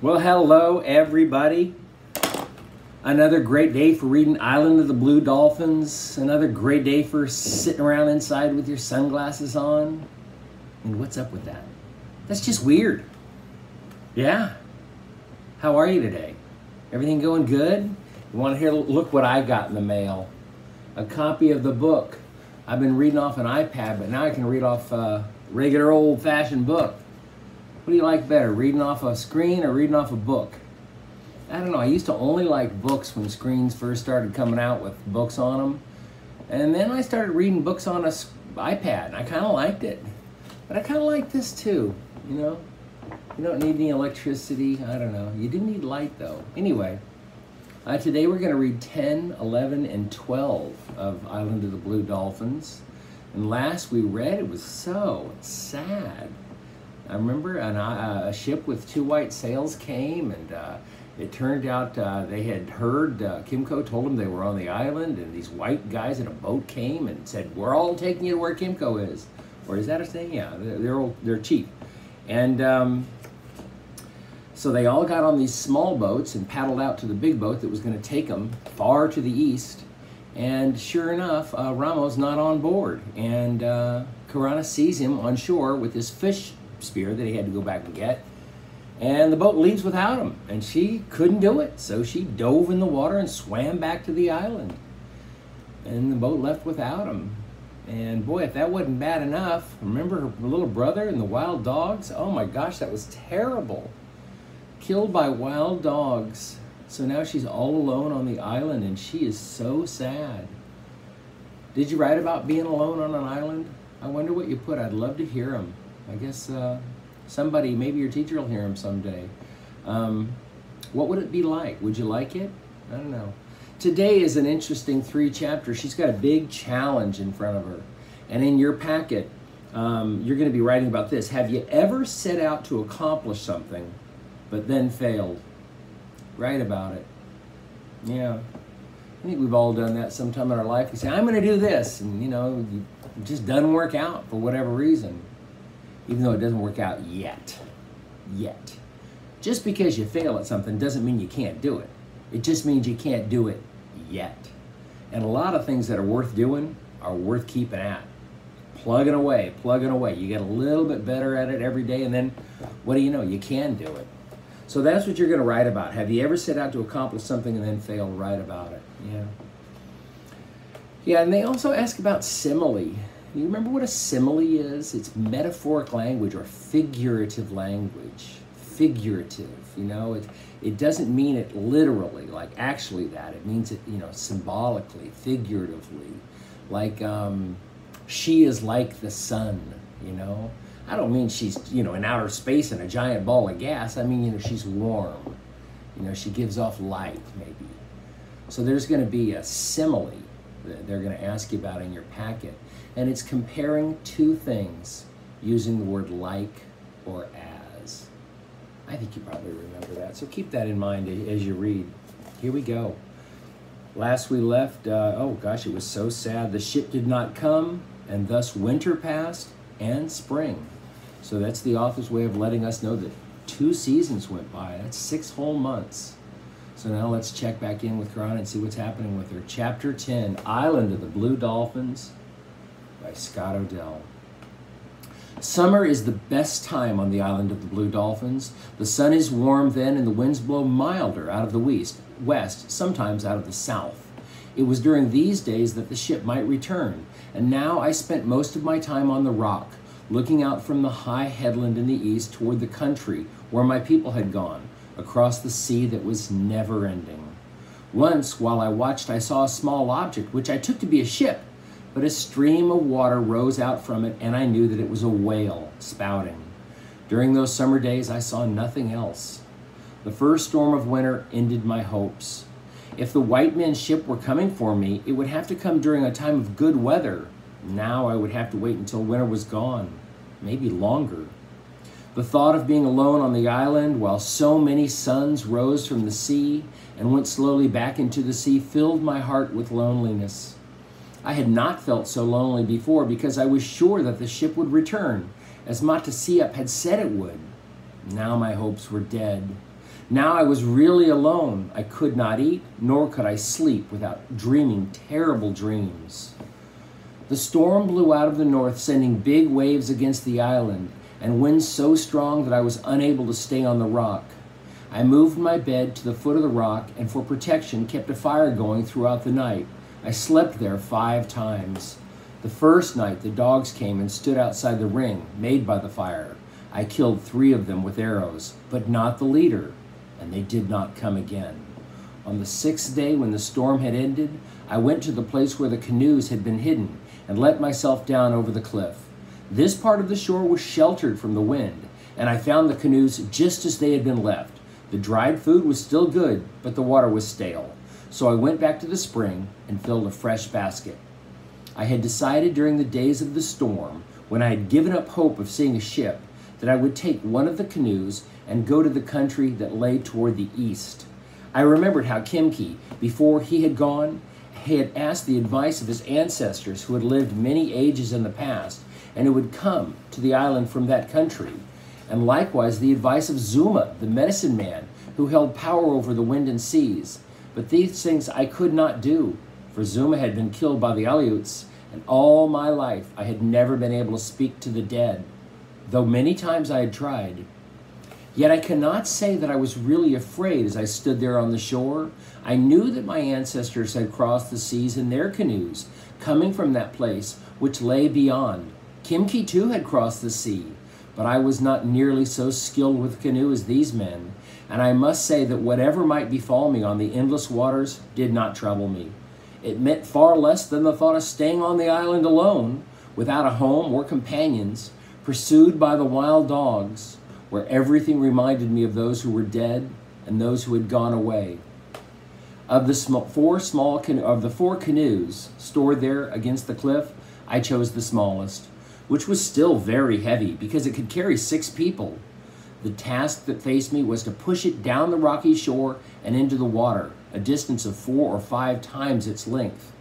Well, hello, everybody. Another great day for reading Island of the Blue Dolphins. Another great day for sitting around inside with your sunglasses on. And what's up with that? That's just weird. Yeah. How are you today? Everything going good? You want to hear? Look what I got in the mail. A copy of the book. I've been reading off an iPad, but now I can read off a regular old-fashioned book. What do you like better, reading off a screen or reading off a book? I don't know. I used to only like books when screens first started coming out with books on them. And then I started reading books on an iPad, and I kind of liked it. But I kind of like this too, you know? You don't need any electricity. I don't know. You do need light, though. Anyway, today we're going to read 10, 11, and 12 of Island of the Blue Dolphins. And last we read, it was so sad. I remember a ship with 2 white sails came, and it turned out they had heard, Kimco told them they were on the island, and these white guys in a boat came and said, "We're all taking you to where Kimco is." Or is that a thing? Yeah, they're cheap. And so they all got on these small boats and paddled out to the big boat that was going to take them far to the east. And sure enough, Ramo's not on board. And Karana sees him on shore with his fish spear that he had to go back and get, and the boat leaves without him, and she couldn't do it, so she dove in the water and swam back to the island, and the boat left without him. And boy, if that wasn't bad enough, remember her little brother and the wild dogs? Oh my gosh, that was terrible. Killed by wild dogs. So now she's all alone on the island, and she is so sad. Did you write about being alone on an island? I wonder what you put. I'd love to hear them. I guess somebody, maybe your teacher will hear him someday. What would it be like? Would you like it? I don't know. Today is an interesting 3 chapters. She's got a big challenge in front of her. And in your packet, you're going to be writing about this. Have you ever set out to accomplish something, but then failed? Write about it. Yeah. I think we've all done that sometime in our life. We say, I'm going to do this. And, you know, it just doesn't work out for whatever reason. Even though it doesn't work out yet. Yet. Just because you fail at something doesn't mean you can't do it. It just means you can't do it yet. And a lot of things that are worth doing are worth keeping at. Plugging away, plugging away. You get a little bit better at it every day, and then, what do you know? You can do it. So that's what you're going to write about. Have you ever set out to accomplish something and then failed? Write about it. Yeah. Yeah, and they also ask about simile. You remember what a simile is? It's metaphoric language or figurative language. Figurative, you know, it doesn't mean it literally, like actually that. It means it, you know, symbolically, figuratively. Like, she is like the sun, you know. I don't mean she's, you know, in outer space in a giant ball of gas. I mean, you know, she's warm. You know, she gives off light, maybe. So there's going to be a simile that they're going to ask you about in your packet. And it's comparing 2 things using the word like or as. I think you probably remember that. So keep that in mind as you read. Here we go. Last we left, oh gosh, it was so sad. The ship did not come, and thus winter passed and spring. So that's the author's way of letting us know that 2 seasons went by. That's 6 whole months. So now let's check back in with Karana and see what's happening with her. Chapter 10, Island of the Blue Dolphins, by Scott Dell. Summer is the best time on the Island of the Blue Dolphins. The sun is warm then, and the winds blow milder out of the west, sometimes out of the south. It was during these days that the ship might return, and now I spent most of my time on the rock, looking out from the high headland in the east toward the country where my people had gone, across the sea that was never-ending. Once, while I watched, I saw a small object, which I took to be a ship, but a stream of water rose out from it, and I knew that it was a whale spouting. During those summer days, I saw nothing else. The first storm of winter ended my hopes. If the white men's ship were coming for me, it would have to come during a time of good weather. Now I would have to wait until winter was gone, maybe longer. The thought of being alone on the island while so many suns rose from the sea and went slowly back into the sea filled my heart with loneliness. I had not felt so lonely before because I was sure that the ship would return, as Matasiap had said it would. Now my hopes were dead. Now I was really alone. I could not eat, nor could I sleep without dreaming terrible dreams. The storm blew out of the north, sending big waves against the island, and winds so strong that I was unable to stay on the rock. I moved my bed to the foot of the rock, and for protection kept a fire going throughout the night. I slept there 5 times. The first night the dogs came and stood outside the ring made by the fire. I killed 3 of them with arrows, but not the leader, and they did not come again. On the 6th day, when the storm had ended, I went to the place where the canoes had been hidden and let myself down over the cliff. This part of the shore was sheltered from the wind, and I found the canoes just as they had been left. The dried food was still good, but the water was stale. So I went back to the spring and filled a fresh basket. I had decided during the days of the storm, when I had given up hope of seeing a ship, that I would take one of the canoes and go to the country that lay toward the east. I remembered how Kimki, before he had gone, had asked the advice of his ancestors who had lived many ages in the past and who would come to the island from that country, and likewise the advice of Zuma, the medicine man, who held power over the wind and seas. But these things I could not do, for Zuma had been killed by the Aleuts, and all my life I had never been able to speak to the dead, though many times I had tried. Yet I cannot say that I was really afraid as I stood there on the shore. I knew that my ancestors had crossed the seas in their canoes, coming from that place which lay beyond. Kimki too had crossed the sea, but I was not nearly so skilled with canoe as these men, and I must say that whatever might befall me on the endless waters did not trouble me. It meant far less than the thought of staying on the island alone, without a home or companions, pursued by the wild dogs, where everything reminded me of those who were dead and those who had gone away. Of the 4 canoes stored there against the cliff, I chose the smallest, which was still very heavy because it could carry 6 people. The task that faced me was to push it down the rocky shore and into the water, a distance of 4 or 5 times its length.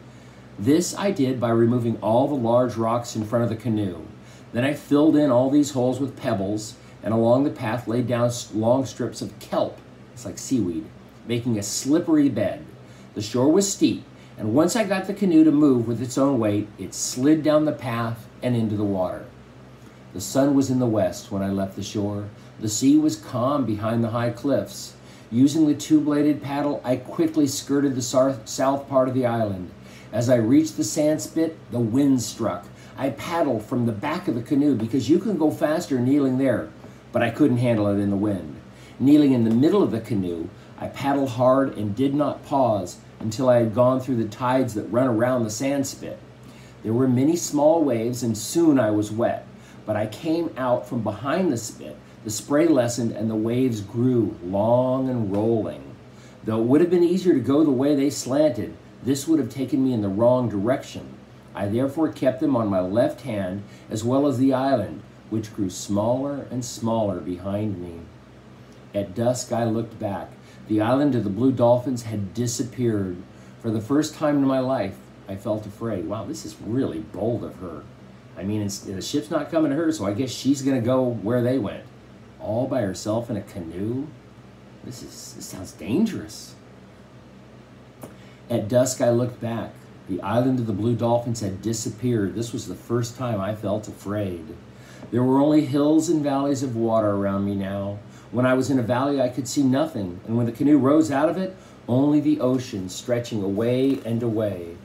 This I did by removing all the large rocks in front of the canoe. Then I filled in all these holes with pebbles, and along the path laid down long strips of kelp, it's like seaweed, making a slippery bed. The shore was steep, and once I got the canoe to move with its own weight, it slid down the path and into the water. The sun was in the west when I left the shore. The sea was calm behind the high cliffs. Using the 2-bladed paddle, I quickly skirted the south part of the island. As I reached the sand spit, the wind struck. I paddled from the back of the canoe because you can go faster kneeling there, but I couldn't handle it in the wind. Kneeling in the middle of the canoe, I paddled hard and did not pause until I had gone through the tides that run around the sand spit. There were many small waves, and soon I was wet, but I came out from behind the spit. The spray lessened and the waves grew long and rolling. Though it would have been easier to go the way they slanted, this would have taken me in the wrong direction. I therefore kept them on my left hand, as well as the island, which grew smaller and smaller behind me. At dusk I looked back. The island of the Blue Dolphins had disappeared. For the first time in my life, I felt afraid. Wow, this is really bold of her. I mean, the ship's not coming to her, so I guess she's going to go where they went. All by herself in a canoe? This sounds dangerous. At dusk I looked back. The island of the Blue Dolphins had disappeared. This was the first time I felt afraid. There were only hills and valleys of water around me now. When I was in a valley, I could see nothing, and when the canoe rose out of it, only the ocean stretching away and away.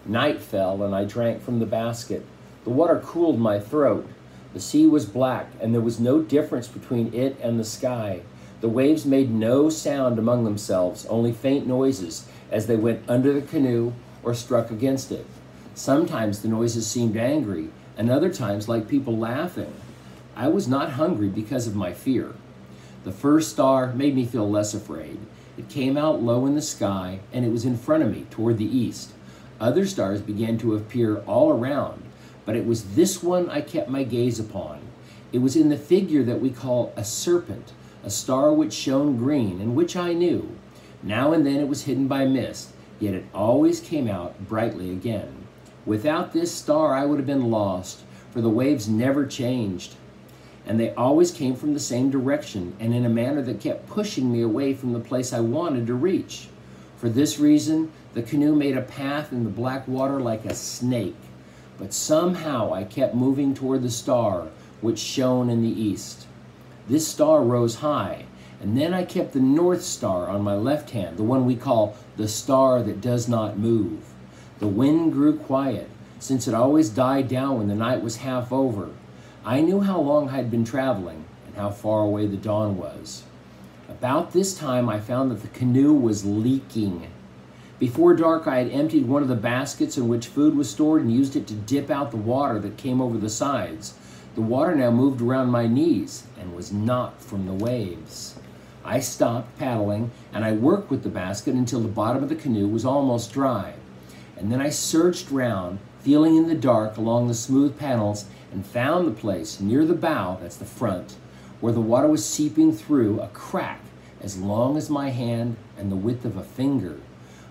Night fell, and I drank from the basket. The water cooled my throat. The sea was black, and there was no difference between it and the sky. The waves made no sound among themselves, only faint noises as they went under the canoe or struck against it. Sometimes the noises seemed angry, and other times like people laughing. I was not hungry because of my fear. The first star made me feel less afraid. It came out low in the sky, and it was in front of me toward the east. Other stars began to appear all around, but it was this one I kept my gaze upon. It was in the figure that we call a serpent, a star which shone green, and which I knew. Now and then it was hidden by mist, yet it always came out brightly again. Without this star I would have been lost, for the waves never changed. and they always came from the same direction and in a manner that kept pushing me away from the place I wanted to reach. For this reason, the canoe made a path in the black water like a snake, but somehow I kept moving toward the star, which shone in the east. This star rose high, and then I kept the North Star on my left hand, the one we call the star that does not move. The wind grew quiet, since it always died down when the night was half over. I knew how long I had been traveling and how far away the dawn was. About this time, I found that the canoe was leaking. Before dark, I had emptied one of the baskets in which food was stored and used it to dip out the water that came over the sides. The water now moved around my knees and was not from the waves. I stopped paddling, and I worked with the basket until the bottom of the canoe was almost dry. And then I searched round, feeling in the dark along the smooth panels, and found the place near the bow, that's the front, where the water was seeping through a crack as long as my hand and the width of a finger.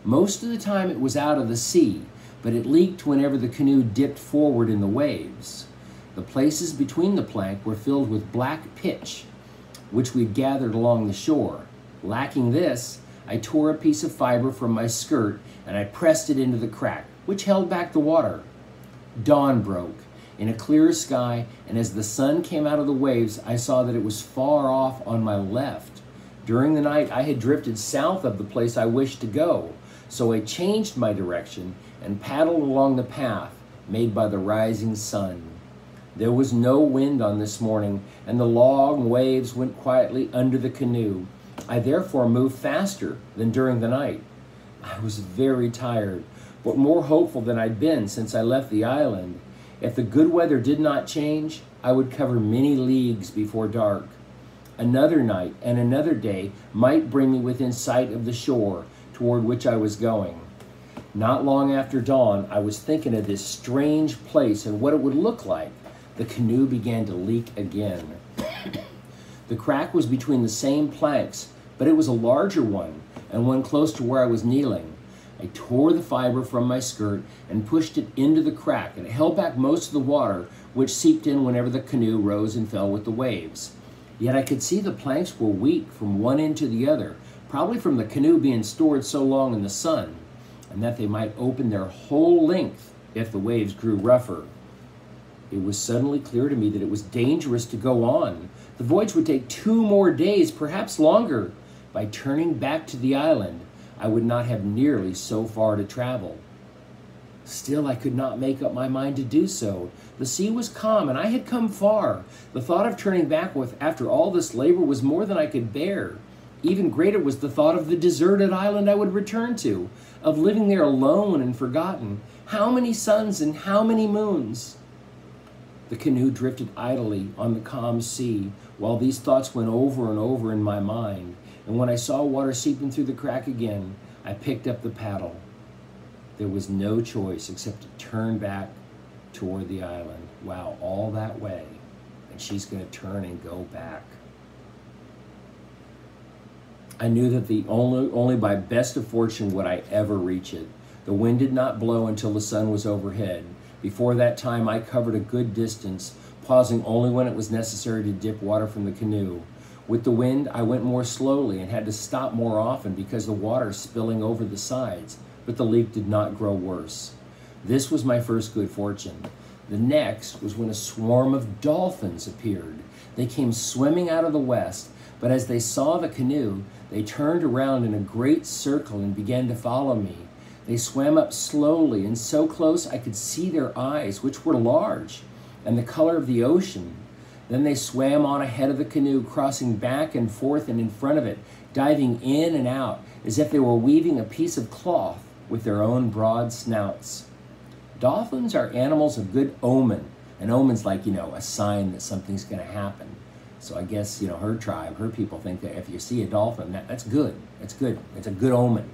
Most of the time it was out of the sea, but it leaked whenever the canoe dipped forward in the waves. The places between the plank were filled with black pitch, which we'd gathered along the shore. Lacking this, I tore a piece of fiber from my skirt and I pressed it into the crack, which held back the water. Dawn broke in a clear sky, and as the sun came out of the waves, I saw that it was far off on my left. During the night, I had drifted south of the place I wished to go, so I changed my direction and paddled along the path made by the rising sun. There was no wind on this morning, and the long waves went quietly under the canoe. I therefore moved faster than during the night. I was very tired, but more hopeful than I'd been since I left the island. If the good weather did not change, I would cover many leagues before dark. Another night and another day might bring me within sight of the shore toward which I was going. Not long after dawn, I was thinking of this strange place and what it would look like. The canoe began to leak again. The crack was between the same planks, but it was a larger one, and one close to where I was kneeling. I tore the fiber from my skirt and pushed it into the crack, and it held back most of the water, which seeped in whenever the canoe rose and fell with the waves. Yet I could see the planks were weak from one end to the other, probably from the canoe being stored so long in the sun, and that they might open their whole length if the waves grew rougher. It was suddenly clear to me that it was dangerous to go on. The voyage would take 2 more days, perhaps longer. By turning back to the island, I would not have nearly so far to travel. Still, I could not make up my mind to do so. The sea was calm, and I had come far. The thought of turning back after all this labor was more than I could bear. Even greater was the thought of the deserted island I would return to, of living there alone and forgotten. How many suns and how many moons? The canoe drifted idly on the calm sea, while these thoughts went over and over in my mind. And when I saw water seeping through the crack again, I picked up the paddle. There was no choice except to turn back toward the island. Wow, all that way. And she's going to turn and go back. I knew that only by best of fortune would I ever reach it. The wind did not blow until the sun was overhead. Before that time, I covered a good distance, pausing only when it was necessary to dip water from the canoe. With the wind, I went more slowly and had to stop more often because the water spilling over the sides, but the leak did not grow worse. This was my first good fortune. The next was when a swarm of dolphins appeared. They came swimming out of the west, but as they saw the canoe, they turned around in a great circle and began to follow me. They swam up slowly and so close I could see their eyes, which were large, and the color of the ocean. Then they swam on ahead of the canoe, crossing back and forth and in front of it, diving in and out as if they were weaving a piece of cloth with their own broad snouts. Dolphins are animals of good omen. An omen's like, a sign that something's going to happen. So I guess, her tribe, her people think that if you see a dolphin, that's good. It's good. It's a good omen.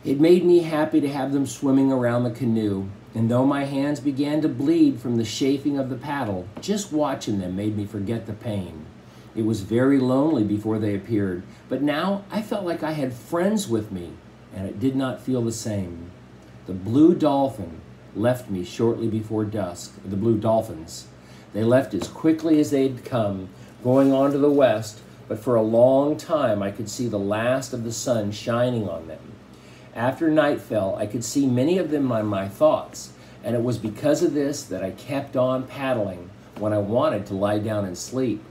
It made me happy to have them swimming around the canoe, and though my hands began to bleed from the chafing of the paddle, just watching them made me forget the pain. It was very lonely before they appeared, but now I felt like I had friends with me, and it did not feel the same. The blue dolphin left me shortly before dusk, the blue dolphins. They left as quickly as they'd come, going on to the west, but for a long time I could see the last of the sun shining on them. After night fell, I could see many of them on my thoughts, and it was because of this that I kept on paddling when I wanted to lie down and sleep.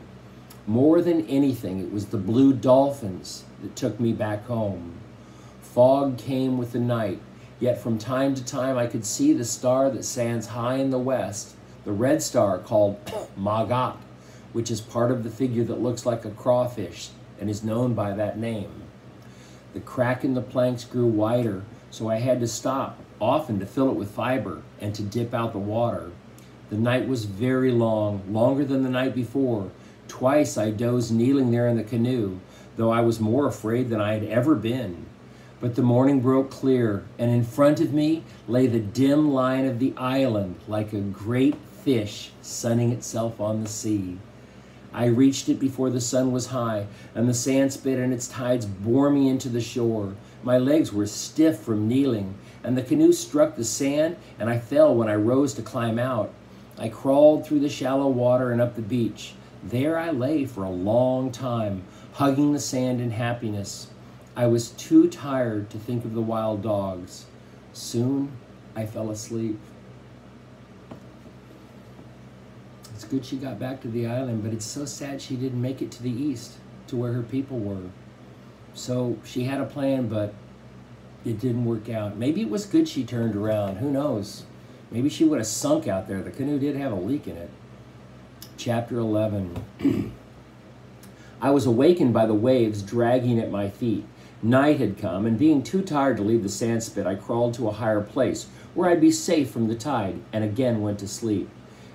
More than anything, it was the blue dolphins that took me back home. Fog came with the night, yet from time to time I could see the star that stands high in the west, the red star called Magat, which is part of the figure that looks like a crawfish and is known by that name. The crack in the planks grew wider, so I had to stop, often to fill it with fiber and to dip out the water. The night was very long, longer than the night before. Twice I dozed kneeling there in the canoe, though I was more afraid than I had ever been. But the morning broke clear, and in front of me lay the dim line of the island like a great fish sunning itself on the sea. I reached it before the sun was high, and the sand spit and its tides bore me into the shore. My legs were stiff from kneeling, and the canoe struck the sand, and I fell when I rose to climb out. I crawled through the shallow water and up the beach. There I lay for a long time, hugging the sand in happiness. I was too tired to think of the wild dogs. Soon I fell asleep. It's good she got back to the island, but it's so sad she didn't make it to the east, to where her people were. So she had a plan, but it didn't work out. Maybe it was good she turned around. Who knows? Maybe she would have sunk out there. The canoe did have a leak in it. Chapter 11. I was awakened by the waves dragging at my feet. Night had come, and being too tired to leave the sand spit, I crawled to a higher place where I'd be safe from the tide, and again went to sleep.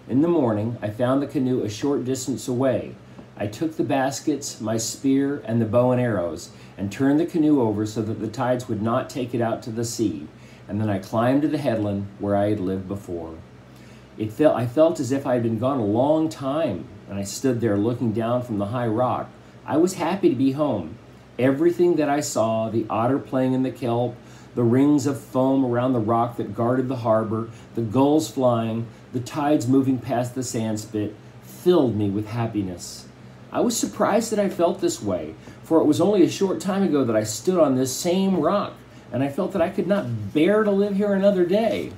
In the morning, I found the canoe a short distance away. I took the baskets, my spear, and the bow and arrows, and turned the canoe over so that the tides would not take it out to the sea, and then I climbed to the headland where I had lived before. I felt as if I had been gone a long time, and I stood there looking down from the high rock. I was happy to be home. Everything that I saw, the otter playing in the kelp, the rings of foam around the rock that guarded the harbor, the gulls flying, the tides moving past the sandspit, filled me with happiness. I was surprised that I felt this way, for it was only a short time ago that I stood on this same rock, and I felt that I could not bear to live here another day.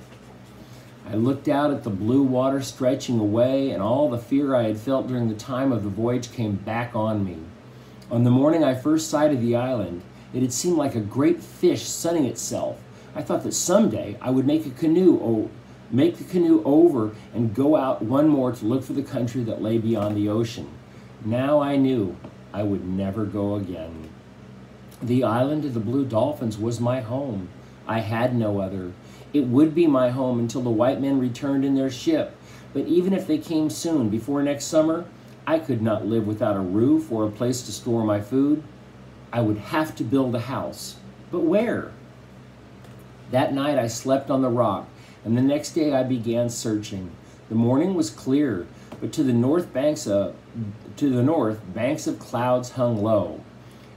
I looked out at the blue water stretching away, and all the fear I had felt during the time of the voyage came back on me. On the morning I first sighted the island, it had seemed like a great fish sunning itself. I thought that someday I would make the canoe over and go out one more to look for the country that lay beyond the ocean. Now I knew I would never go again. The island of the blue dolphins was my home. I had no other. It would be my home until the white men returned in their ship. But even if they came soon, before next summer, I could not live without a roof or a place to store my food. I would have to build a house. But where? That night I slept on the rock, and the next day I began searching. The morning was clear, but to the north, banks of clouds hung low.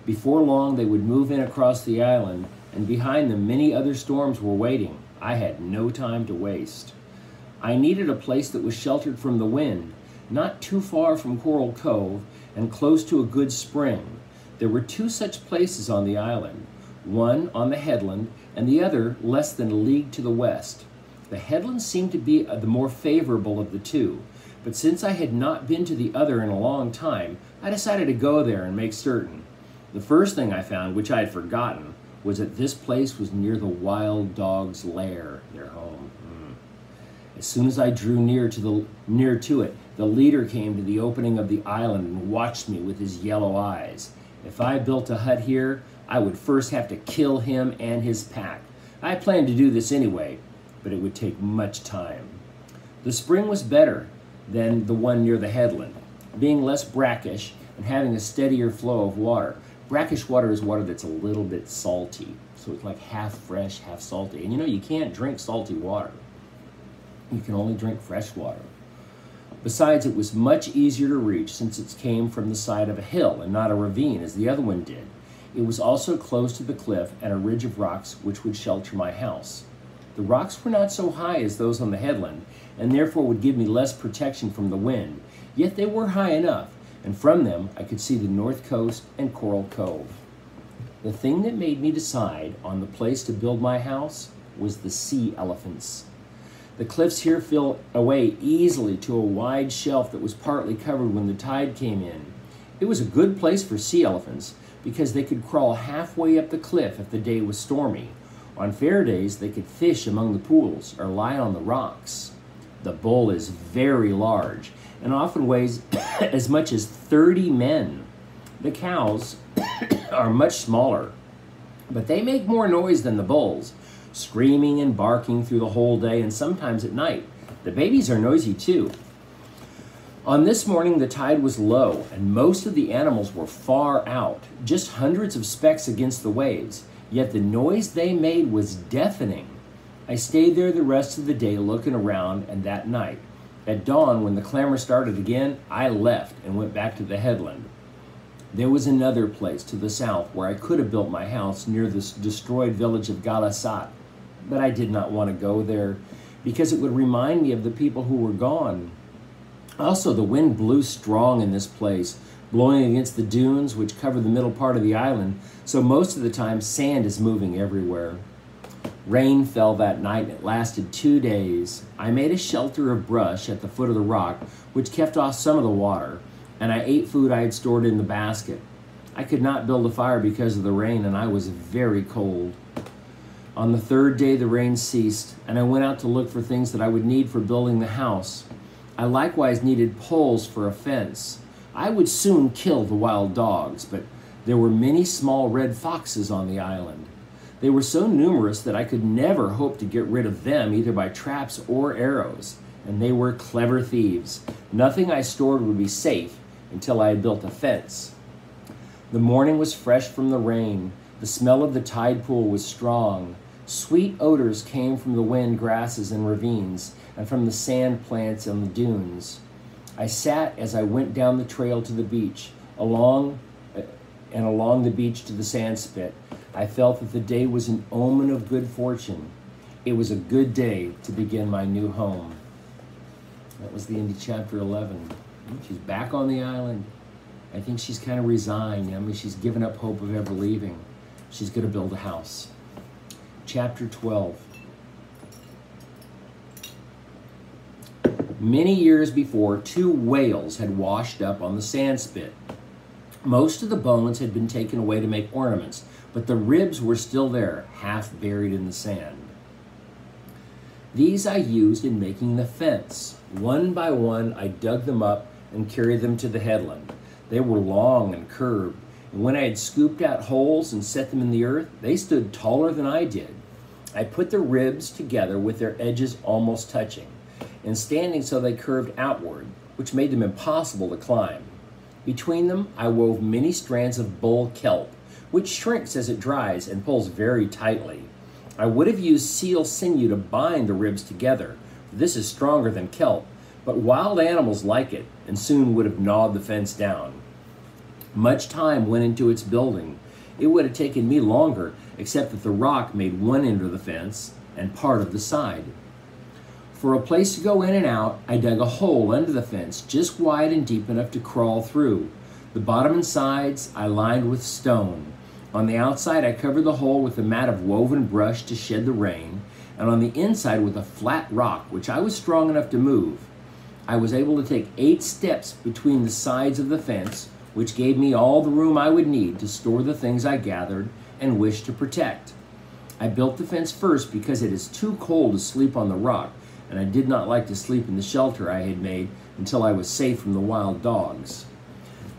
Before long they would move in across the island, and behind them many other storms were waiting. I had no time to waste. I needed a place that was sheltered from the wind, not too far from Coral Cove, and close to a good spring. There were two such places on the island, one on the headland, and the other less than a league to the west. The headland seemed to be the more favorable of the two, but since I had not been to the other in a long time, I decided to go there and make certain. The first thing I found, which I had forgotten, was that this place was near the wild dog's lair, their home. As soon as I drew near to it, the leader came to the opening of the island and watched me with his yellow eyes. If I built a hut here, I would first have to kill him and his pack. I planned to do this anyway, but it would take much time. The spring was better than the one near the headland, being less brackish and having a steadier flow of water. Brackish water is water that's a little bit salty, so it's like half fresh, half salty. And you know, you can't drink salty water. You can only drink fresh water. Besides, it was much easier to reach since it came from the side of a hill and not a ravine as the other one did. It was also close to the cliff and a ridge of rocks which would shelter my house. The rocks were not so high as those on the headland, and therefore would give me less protection from the wind, yet they were high enough, and from them I could see the north coast and Coral Cove. The thing that made me decide on the place to build my house was the sea elephants. The cliffs here fell away easily to a wide shelf that was partly covered when the tide came in. It was a good place for sea elephants because they could crawl halfway up the cliff if the day was stormy. On fair days, they could fish among the pools or lie on the rocks. The bull is very large and often weighs as much as 30 men. The cows are much smaller, but they make more noise than the bulls, screaming and barking through the whole day and sometimes at night. The babies are noisy too. On this morning, the tide was low and most of the animals were far out, just hundreds of specks against the waves, yet the noise they made was deafening. I stayed there the rest of the day looking around, and that night, at dawn when the clamor started again, I left and went back to the headland. There was another place to the south where I could have built my house near the destroyed village of Galasat, but I did not want to go there because it would remind me of the people who were gone. Also, the wind blew strong in this place, blowing against the dunes which cover the middle part of the island, so most of the time sand is moving everywhere. Rain fell that night and it lasted 2 days. I made a shelter of brush at the foot of the rock, which kept off some of the water, and I ate food I had stored in the basket. I could not build a fire because of the rain, and I was very cold. On the third day, the rain ceased, and I went out to look for things that I would need for building the house. I likewise needed poles for a fence. I would soon kill the wild dogs, but there were many small red foxes on the island. They were so numerous that I could never hope to get rid of them either by traps or arrows, and they were clever thieves. Nothing I stored would be safe until I had built a fence. The morning was fresh from the rain. The smell of the tide pool was strong. Sweet odors came from the wind grasses and ravines and from the sand plants on the dunes. I sat as I went down the trail to the beach, along the beach to the sand spit. I felt that the day was an omen of good fortune. It was a good day to begin my new home. That was the end of chapter 11. She's back on the island. I think she's kind of resigned. I mean, she's given up hope of ever leaving. She's going to build a house. Chapter 12. Many years before, 2 whales had washed up on the sand spit. Most of the bones had been taken away to make ornaments, but the ribs were still there, half buried in the sand. These I used in making the fence. One by one, I dug them up and carried them to the headland. They were long and curved, and when I had scooped out holes and set them in the earth, they stood taller than I did. I put the ribs together with their edges almost touching, and standing so they curved outward, which made them impossible to climb. Between them, I wove many strands of bull kelp, which shrinks as it dries and pulls very tightly. I would have used seal sinew to bind the ribs together, for this is stronger than kelp, but wild animals like it and soon would have gnawed the fence down. Much time went into its building. It would have taken me longer, except that the rock made one end of the fence and part of the side. For a place to go in and out, I dug a hole under the fence, just wide and deep enough to crawl through. The bottom and sides I lined with stone. On the outside, I covered the hole with a mat of woven brush to shed the rain, and on the inside with a flat rock, which I was strong enough to move. I was able to take 8 steps between the sides of the fence, which gave me all the room I would need to store the things I gathered and wished to protect. I built the fence first because it is too cold to sleep on the rock, and I did not like to sleep in the shelter I had made until I was safe from the wild dogs.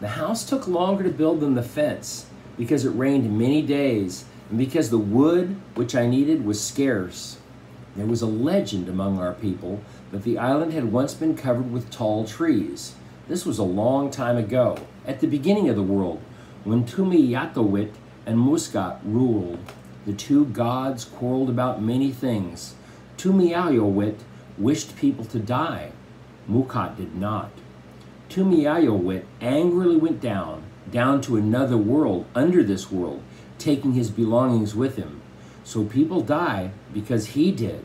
The house took longer to build than the fence because it rained many days and because the wood which I needed was scarce. There was a legend among our people that the island had once been covered with tall trees. This was a long time ago, at the beginning of the world, when Tumiyatowit and Muscat ruled. The 2 gods quarreled about many things. Tumiyatowit wished people to die. Muscat did not. Tumiyatowit angrily went down to another world under this world, taking his belongings with him. So people die because he did.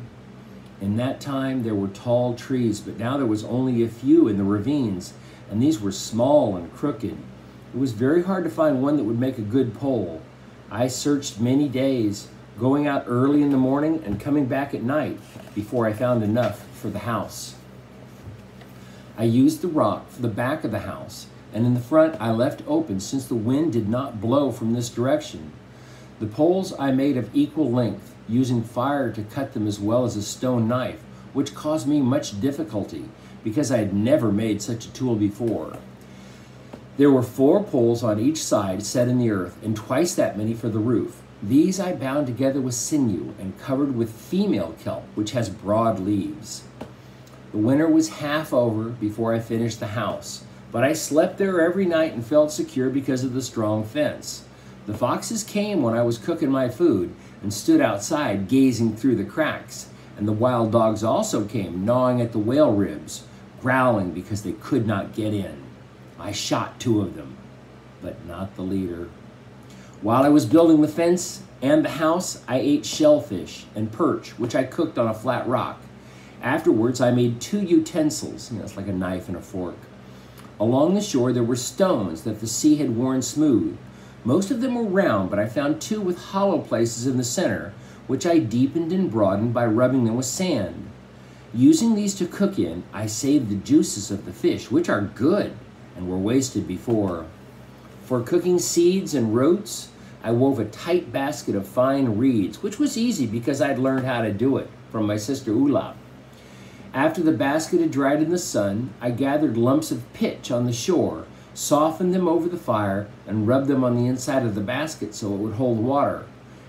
In that time there were tall trees, but now there was only a few in the ravines, and these were small and crooked. It was very hard to find one that would make a good pole. I searched many days, going out early in the morning and coming back at night before I found enough for the house. I used the rock for the back of the house, and in the front I left open since the wind did not blow from this direction. The poles I made of equal length, using fire to cut them as well as a stone knife, which caused me much difficulty because I had never made such a tool before. There were 4 poles on each side set in the earth, and twice that many for the roof. These I bound together with sinew and covered with female kelp, which has broad leaves. The winter was half over before I finished the house, but I slept there every night and felt secure because of the strong fence. The foxes came when I was cooking my food and stood outside gazing through the cracks, and the wild dogs also came gnawing at the whale ribs, growling because they could not get in. I shot 2 of them, but not the leader. While I was building the fence and the house, I ate shellfish and perch, which I cooked on a flat rock. Afterwards, I made 2 utensils, it's like a knife and a fork. Along the shore, there were stones that the sea had worn smooth. Most of them were round, but I found 2 with hollow places in the center, which I deepened and broadened by rubbing them with sand. Using these to cook in, I saved the juices of the fish, which are good and were wasted before. For cooking seeds and roots, I wove a tight basket of fine reeds, which was easy because I'd learned how to do it from my sister Ula. After the basket had dried in the sun, I gathered lumps of pitch on the shore, softened them over the fire, and rubbed them on the inside of the basket so it would hold water.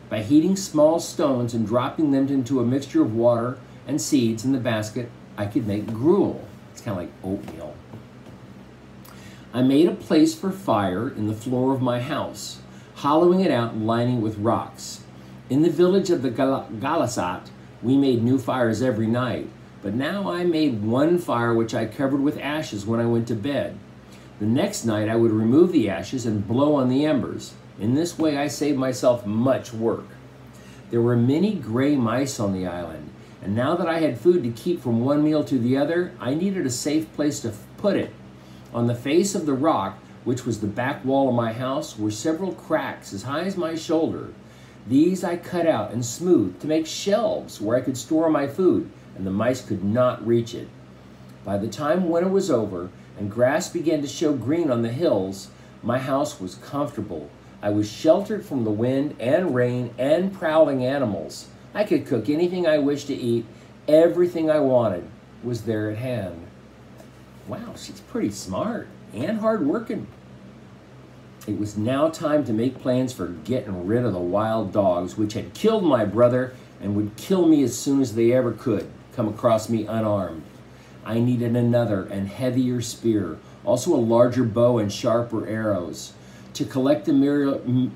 By heating small stones and dropping them into a mixture of water and seeds in the basket, I could make gruel. It's kind of like oatmeal. I made a place for fire in the floor of my house, hollowing it out and lining it with rocks. In the village of the Galasat, we made new fires every night, but now I made 1 fire which I covered with ashes when I went to bed. The next night I would remove the ashes and blow on the embers. In this way I saved myself much work. There were many gray mice on the island, and now that I had food to keep from one meal to the other, I needed a safe place to put it. On the face of the rock, which was the back wall of my house, were several cracks as high as my shoulder. These I cut out and smoothed to make shelves where I could store my food, and the mice could not reach it. By the time winter was over and grass began to show green on the hills, my house was comfortable. I was sheltered from the wind and rain and prowling animals. I could cook anything I wished to eat. Everything I wanted was there at hand. Wow, she's pretty smart and hardworking. It was now time to make plans for getting rid of the wild dogs, which had killed my brother and would kill me as soon as they ever could come across me unarmed. I needed another and heavier spear, also a larger bow and sharper arrows. To collect the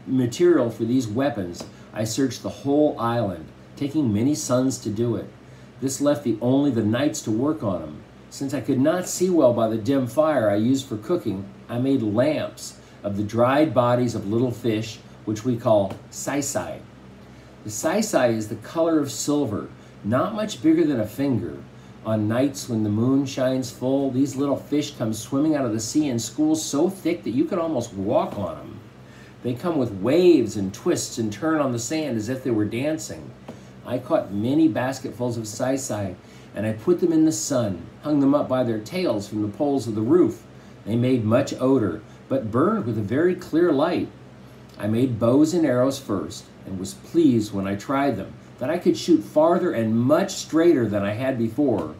material for these weapons, I searched the whole island, taking many suns to do it. This left only the nights to work on them. Since I could not see well by the dim fire I used for cooking, I made lamps of the dried bodies of little fish, which we call sai-sai. The sai-sai is the color of silver, not much bigger than a finger. On nights when the moon shines full, these little fish come swimming out of the sea in schools so thick that you could almost walk on them. They come with waves and twists and turn on the sand as if they were dancing. I caught many basketfuls of sai-sai, and I put them in the sun, hung them up by their tails from the poles of the roof. They made much odor, but burned with a very clear light. I made bows and arrows first, and was pleased when I tried them, that I could shoot farther and much straighter than I had before.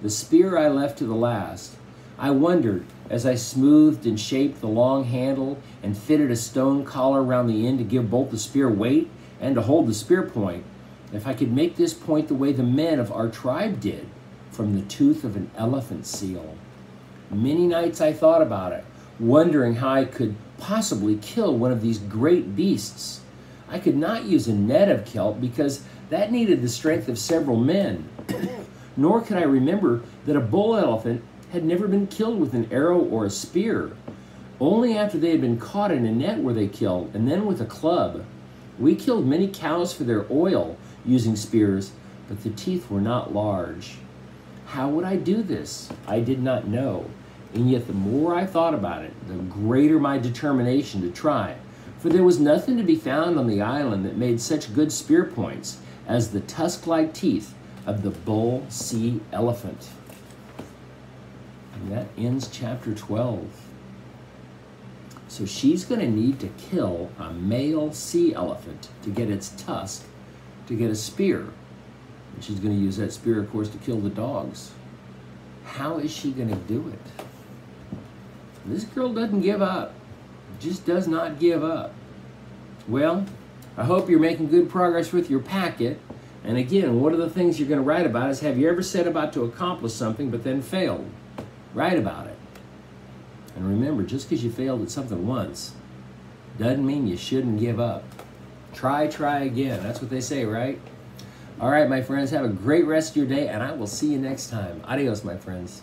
The spear I left to the last. I wondered, as I smoothed and shaped the long handle and fitted a stone collar around the end to give both the spear weight and to hold the spear point, if I could make this point the way the men of our tribe did, from the tooth of an elephant seal. Many nights I thought about it, wondering how I could possibly kill one of these great beasts. I could not use a net of kelp because that needed the strength of several men. Nor could I remember that a bull elephant had never been killed with an arrow or a spear. Only after they had been caught in a net were they killed, and then with a club. We killed many cows for their oil using spears, but the teeth were not large. How would I do this? I did not know. And yet the more I thought about it, the greater my determination to try. For there was nothing to be found on the island that made such good spear points as the tusk-like teeth of the bull sea elephant. And that ends chapter 12. So she's going to need to kill a male sea elephant to get its tusk, to get a spear. And she's going to use that spear, of course, to kill the dogs. How is she going to do it? This girl doesn't give up. Just does not give up. Well, I hope you're making good progress with your packet. And again, one of the things you're going to write about is, have you ever set about to accomplish something but then failed? Write about it. And remember, just because you failed at something once doesn't mean you shouldn't give up. Try again. That's what they say, right? All right, my friends, have a great rest of your day, and I will see you next time. Adios, my friends.